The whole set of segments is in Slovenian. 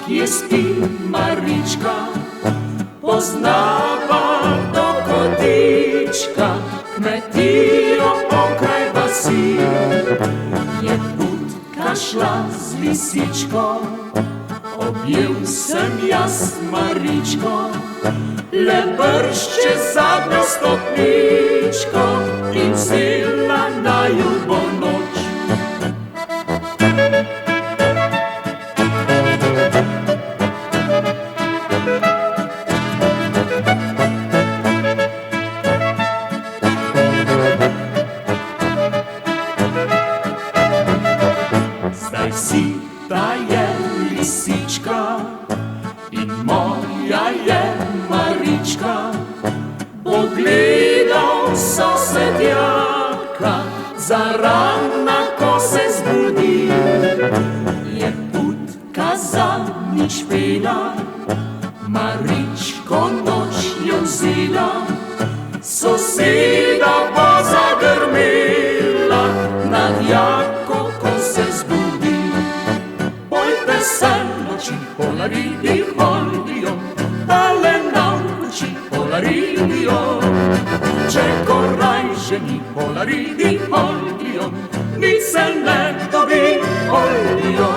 kje spi Marička, poznava do kotička, kmetijo pokraj vasi. Je putka šla z lisičko, objel sem jaz Maričko, le bršče zadnjo stopničko in vzela naju bo noč. Zdaj sita je lisička in moja je Marička, pogledal sosedjaka, zarana, ko se zbudi. Je putka zadnjič pela, Maričko noč jo vzela, soseda pa zagrmela nad jako, ko se zbudi. Pojte se noči polaridi holdijo, tale nauči polaridijo. Če koraj ženi polaridi holdijo, ni se ne dobi holdijo.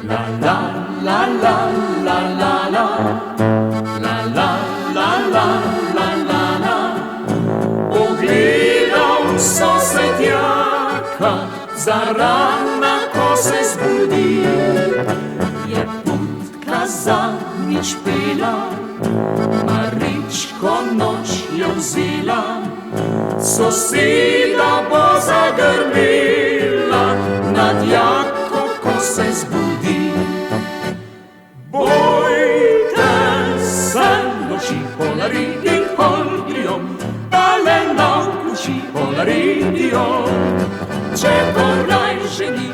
La la la la la la la, la la la la la la la. Pogledal sosedjaka, zarana, ko se zbudi. Je putka zadnjič pela, Maričko noč jo vzela, soseda bo zagrmela nad jako, ko se zbudi. Bojte se noči polaridi holdijo, tale nauči polaridijo. Če koraj ženi